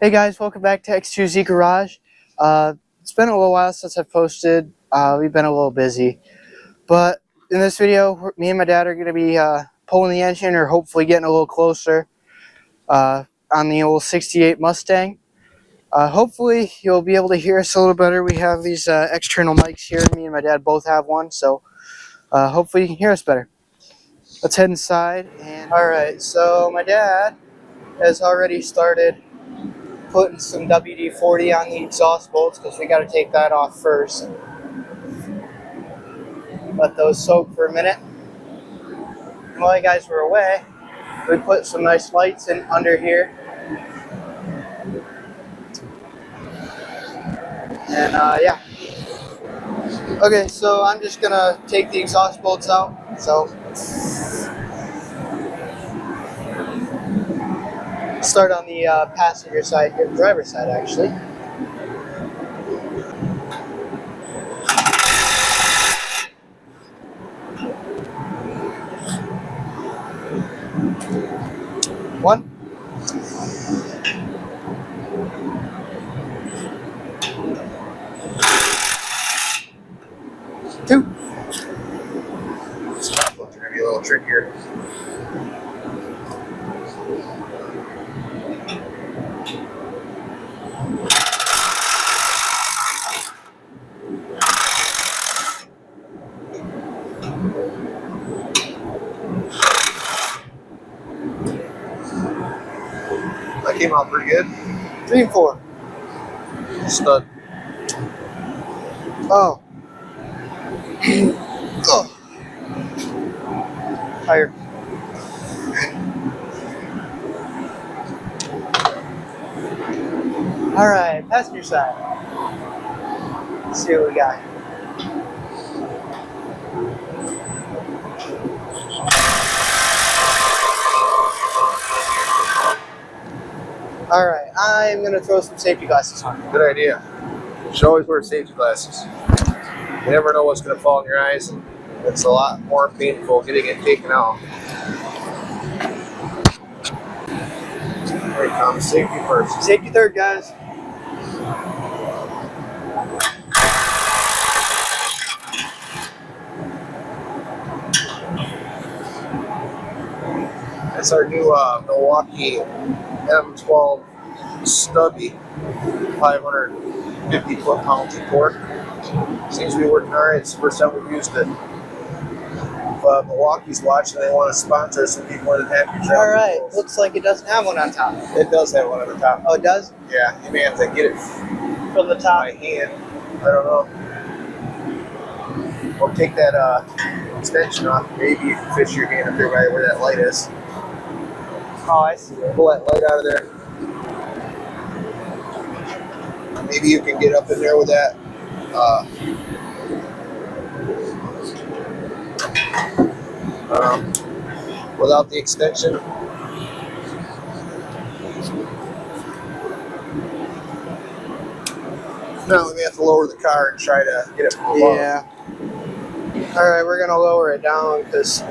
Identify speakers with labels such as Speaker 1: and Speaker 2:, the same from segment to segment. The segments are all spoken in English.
Speaker 1: Hey guys, welcome back to X2Z Garage. It's been a little while since I've posted. We've been a little busy. But in this video, me and my dad are going to be pulling the engine, or hopefully getting a little closer, on the old 68 Mustang. Hopefully you'll be able to hear us a little better. We have these external mics here. Me and my dad both have one, so hopefully you can hear us better. Let's head inside. Alright, so my dad has already started putting some WD-40 on the exhaust bolts because we got to take that off first. Let those soak for a minute. While you guys were away, we put some nice lights in under here. And yeah. Okay, so I'm just gonna take the exhaust bolts out. So start on the passenger side here, driver's side actually. One. Two.
Speaker 2: This top one's going to be a little trickier. That came out pretty good.
Speaker 1: 3 and 4.
Speaker 2: Stud.
Speaker 1: Oh. Oh. Tired. Alright, passenger side. Let's see what we got. Alright, I'm going to throw some safety glasses on.
Speaker 2: Good idea. You should always wear safety glasses. You never know what's going to fall in your eyes. It's a lot more painful getting it taken out. Here it comes. Safety first.
Speaker 1: Safety third, guys.
Speaker 2: That's our new Milwaukee M12 stubby, 550 foot-pounds of torque. Seems to be working alright. It's the first time we've used it. If Milwaukee's watching, they want to sponsor us, and be more than happy to.
Speaker 1: Alright, looks like it doesn't have one on top.
Speaker 2: It does have one on the top.
Speaker 1: Oh, it does?
Speaker 2: Yeah, you may have to get it
Speaker 1: From the top.
Speaker 2: by hand. I don't know. Or take that extension off. Maybe you can fish your hand up there right where that light is.
Speaker 1: Oh, I see.
Speaker 2: Pull that light out of there. Maybe you can get up in there with that. Without the extension. No, we may have to lower the car and try to get it pulled off.
Speaker 1: Yeah. Alright, we're going to lower it down because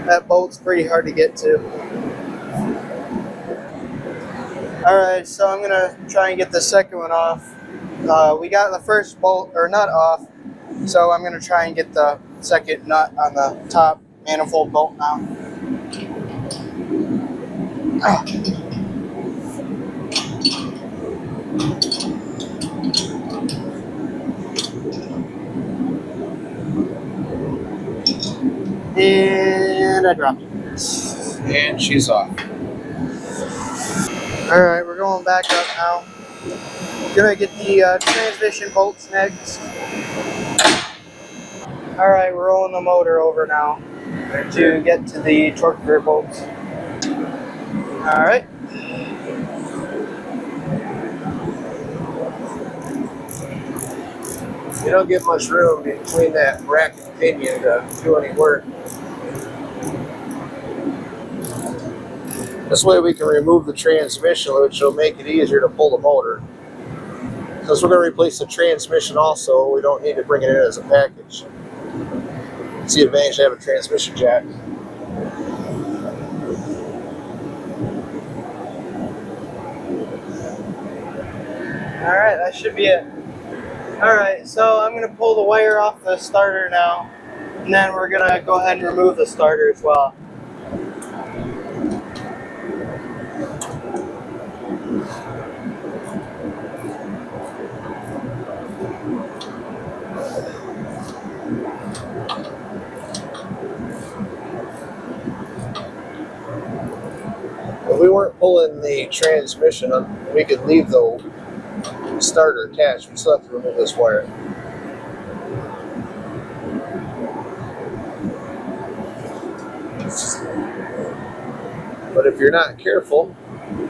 Speaker 1: that bolt's pretty hard to get to. Alright, so I'm going to try and get the second one off. We got the first bolt, or nut off, so I'm going to try and get the second nut on the top manifold bolt now. And I dropped it.
Speaker 2: And she's off.
Speaker 1: Alright, we're going back up now. Gonna get the transmission bolts next. Alright, we're rolling the motor over now to get to the torque converter bolts. Alright.
Speaker 2: You don't get much room between that rack and pinion to do any work. This way we can remove the transmission, which will make it easier to pull the motor. Because we're going to replace the transmission also, we don't need to bring it in as a package. It's the advantage to have a transmission jack.
Speaker 1: that should be it. Alright, so I'm going to pull the wire off the starter now, and then we're going to go ahead and remove the starter as well.
Speaker 2: If we weren't pulling the transmission, we could leave the starter attached. We still have to remove this wire. But if you're not careful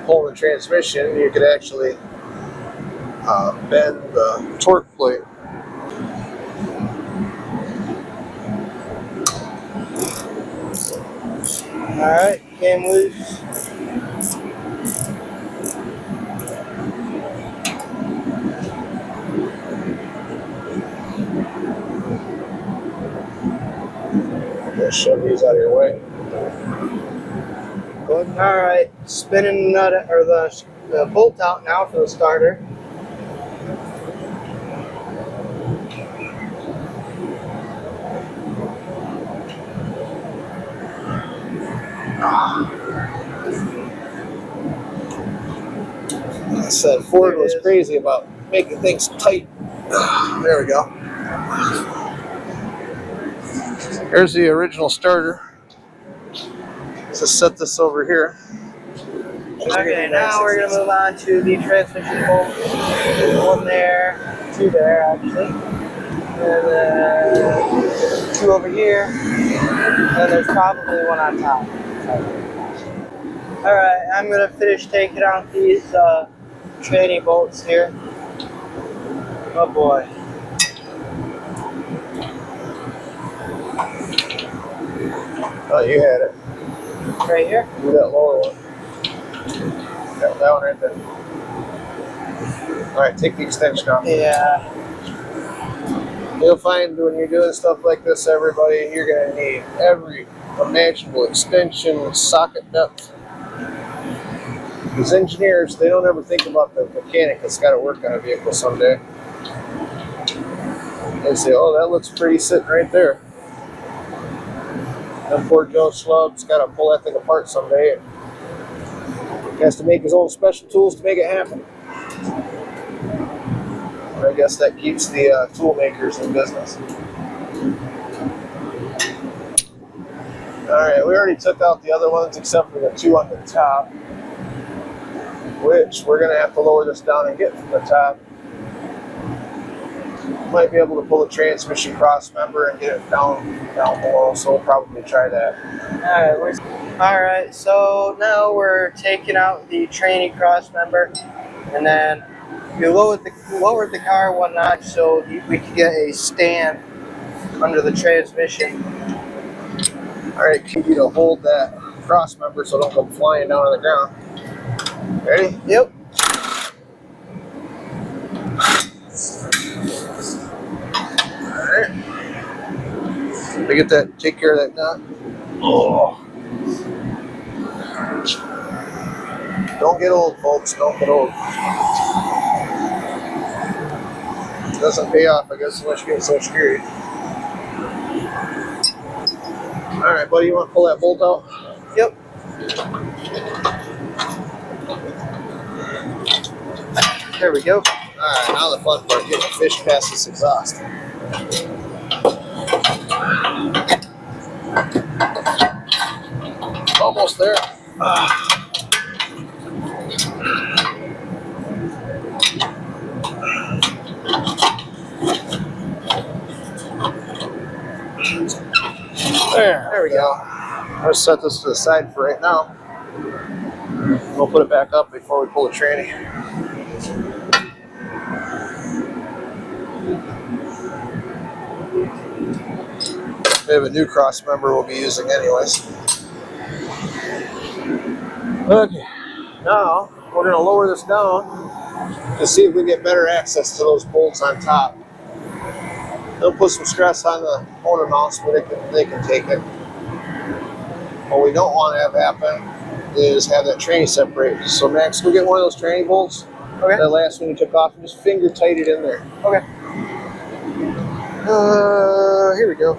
Speaker 2: pulling the transmission, you could actually bend the torque plate.
Speaker 1: Alright, came loose.
Speaker 2: Just shove these out of your way.
Speaker 1: Alright, spinning the nut or the bolt out now for the starter.
Speaker 2: I said Ford was crazy about making things tight. There we go. Here's the original starter. Just set this over here.
Speaker 1: Okay, now we're going to move on to the transmission bolt. There's one there, two there actually, and then two over here, and there's probably one on top. Alright, I'm going to finish taking out these tranny bolts here. Oh boy.
Speaker 2: Oh, you had it.
Speaker 1: Right here?
Speaker 2: Do that lower one. That one right there. Alright, take the extension off.
Speaker 1: Yeah.
Speaker 2: You'll find when you're doing stuff like this, everybody, you're going to need every imaginable extension, socket depth. Because engineers, they don't ever think about the mechanic that's got to work on a vehicle someday. They say, oh, that looks pretty sitting right there. And poor Joe Schlub's got to pull that thing apart someday. He has to make his own special tools to make it happen. And I guess that keeps the tool makers in business. Alright, we already took out the other ones except for the two on the top, which we're going to have to lower this down and get from the top. Might be able to pull the transmission cross member and get it down below, so we'll probably try that.
Speaker 1: Alright, so now we're taking out the tranny cross member, and then you lowered the car one notch so we could get a stand under the transmission.
Speaker 2: Alright, keep you to hold that cross member so it don't go flying down on the ground. Ready?
Speaker 1: Yep.
Speaker 2: Alright. Let me get that, take care of that nut. Oh. Don't get old, folks. Don't get old. It doesn't pay off, I guess, unless you get so scary. Alright, buddy, you want to pull that bolt out?
Speaker 1: Yep. There we go.
Speaker 2: Alright, now the fun part, getting the fish past this exhaust. Almost there. There we go. I'll set this to the side for right now. We'll put it back up before we pull the tranny. We have a new cross member we'll be using anyways. Okay, now we're going to lower this down to see if we get better access to those bolts on top. They'll put some stress on the motor mounts, but they can take it. What we don't want to have happen is have that tranny separate. So Max, go get one of those tranny bolts.
Speaker 1: Okay.
Speaker 2: That last one you took off, and just finger tight it in there.
Speaker 1: Okay. Here we go.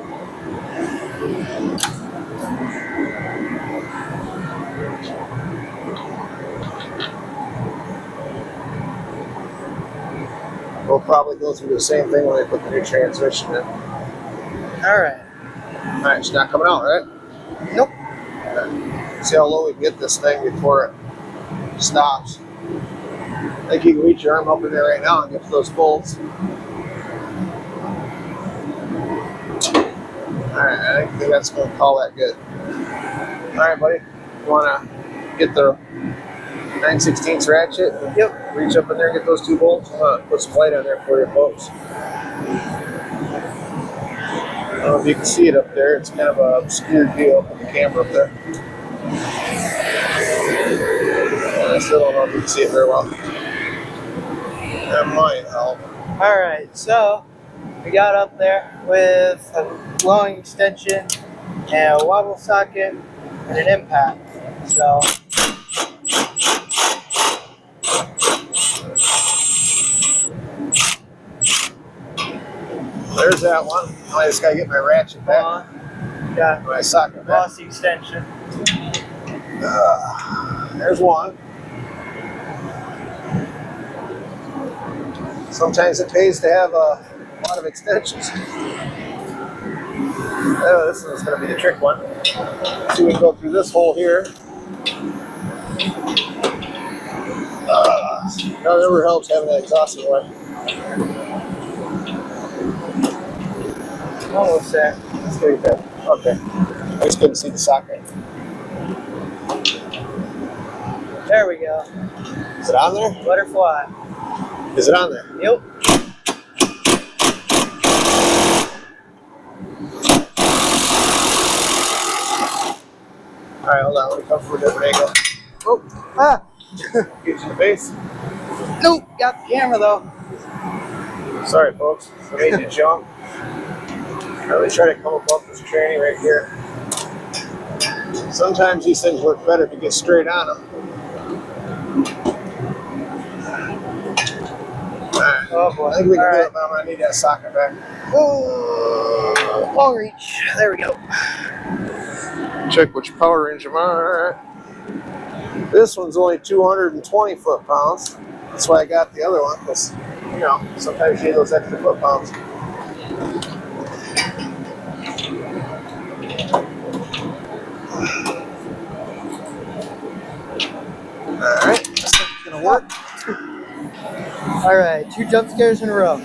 Speaker 2: We'll probably go through the same thing when they put the new transmission in.
Speaker 1: Alright.
Speaker 2: Alright, it's not coming out, right?
Speaker 1: Nope.
Speaker 2: Okay. See how low we can get this thing before it stops. I think you can reach your arm up in there right now and get to those bolts. Alright, I think that's going to call that good. Alright, buddy. You want to get the 9/16 ratchet?
Speaker 1: Yep.
Speaker 2: Reach up in there and get those two bolts. I'm going to put some light on there for you folks. I don't know if you can see it up there. It's kind of an obscure view up with the camera up there. I still don't know if you can see it very well. That might help.
Speaker 1: Alright, so we got up there with a blowing extension and a wobble socket and an impact. So
Speaker 2: there's that one. Now I just gotta get my ratchet back.
Speaker 1: got
Speaker 2: My socket back.
Speaker 1: lost the extension.
Speaker 2: There's one. Sometimes it pays to have a lot of extensions. Oh, this one's going to be the trick one. So we can go through this hole here. No, it never helps having that exhaust away.
Speaker 1: Almost there.
Speaker 2: Let's get that. Okay. I just couldn't see the socket.
Speaker 1: There we go.
Speaker 2: Is it on there?
Speaker 1: Butterfly.
Speaker 2: Is it on there?
Speaker 1: Yep.
Speaker 2: Alright, hold on. Let me come from a different angle. Oh,
Speaker 1: Ah!
Speaker 2: get you in the face.
Speaker 1: Nope. Got the camera though.
Speaker 2: Sorry, folks. I made you jump. I really try to come above this tranny right here. Sometimes these things work better if you get straight on them. Alright.
Speaker 1: Oh boy.
Speaker 2: I think we can do
Speaker 1: Alright.
Speaker 2: it, but I'm going to need that socket back.
Speaker 1: Oh, long reach. There we go.
Speaker 2: Check which power range I'm on. Alright. This one's only 220 foot-pounds. That's why I got the other one, because, you know, sometimes you need those extra foot-pounds. Alright, this thing's going to work.
Speaker 1: Alright, 2 jump scares in a row.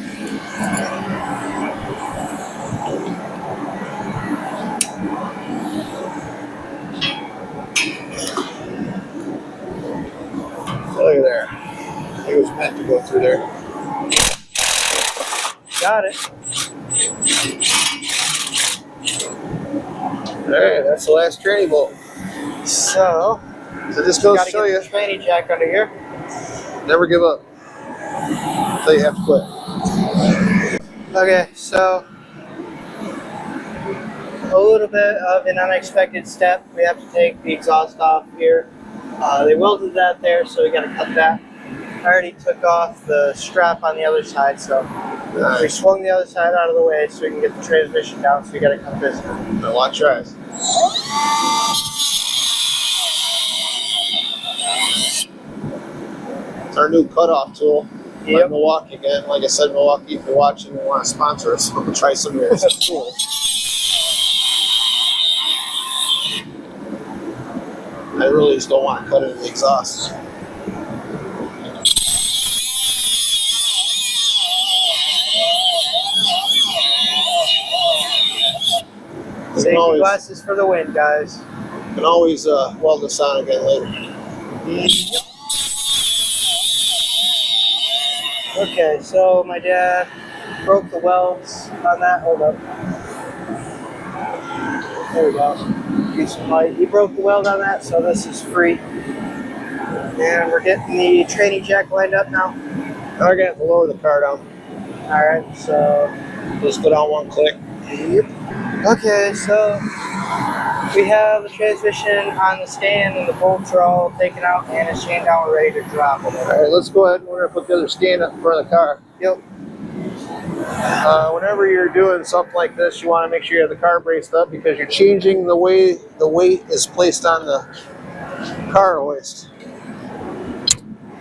Speaker 2: Look at there. I think it was meant to go through there.
Speaker 1: Got it.
Speaker 2: Alright, that's the last tranny bolt.
Speaker 1: So
Speaker 2: this goes to
Speaker 1: gotta
Speaker 2: show
Speaker 1: get
Speaker 2: you,
Speaker 1: the tranny jack under here.
Speaker 2: never give up until you have to quit.
Speaker 1: Okay, so a little bit of an unexpected step. We have to take the exhaust off here. They welded that there, so we got to cut that. I already took off the strap on the other side, so we swung the other side out of the way so we can get the transmission down, so we got to cut this.
Speaker 2: Now watch your eyes. It's our new cutoff tool.
Speaker 1: Yep.
Speaker 2: By Milwaukee again. Like I said, Milwaukee, if you're watching and want to sponsor us, we'll try some of your tools. I really just don't want to cut it in the exhaust.
Speaker 1: Safety glasses for the win, guys.
Speaker 2: You can always weld this on again later.
Speaker 1: Yep. Okay, so my dad broke the welds on that. Hold up. There we go. Use some light. He broke the weld on that, so this is free. And we're getting the tranny jack lined up now.
Speaker 2: Now we're going to have to lower the car down.
Speaker 1: Alright, so
Speaker 2: Just go down one click.
Speaker 1: yep. Okay, so We have the transmission on the stand and the bolts are all taken out and it's chained down. We're ready to drop it.
Speaker 2: Alright, let's go ahead and we're going to put the other stand up in front of the car.
Speaker 1: Yep.
Speaker 2: Whenever you're doing something like this, you want to make sure you have the car braced up because you're changing the way the weight is placed on the car hoist.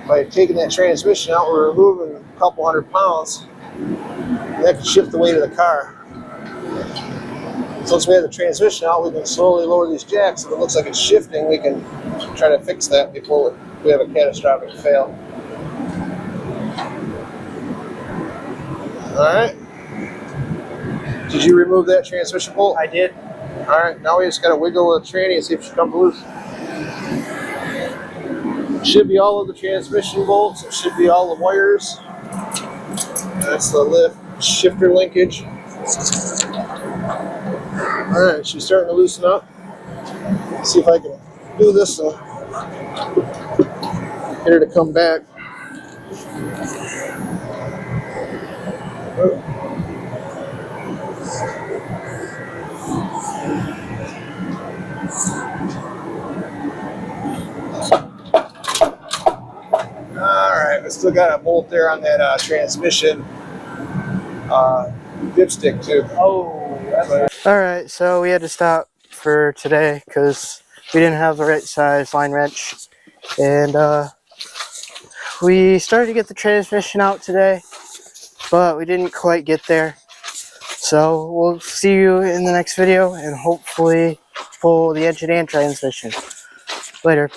Speaker 2: By taking that transmission out, we're removing a couple 100 pounds, and that can shift the weight of the car. So once we have the transmission out, we can slowly lower these jacks. If it looks like it's shifting, we can try to fix that before we have a catastrophic fail. Alright. Did you remove that transmission bolt?
Speaker 1: I did.
Speaker 2: Alright, now we just got to wiggle the tranny and see if she comes loose. It should be all of the transmission bolts. It should be all the wires. That's the lift shifter linkage. Alright, she's starting to loosen up. Let's see if I can do this and get her to come back. Alright, we still got a bolt there on that transmission dipstick too.
Speaker 1: Oh, that's alright, so we had to stop for today because we didn't have the right size line wrench. And we started to get the transmission out today, but we didn't quite get there. So we'll see you in the next video and hopefully pull the engine and transmission. Later.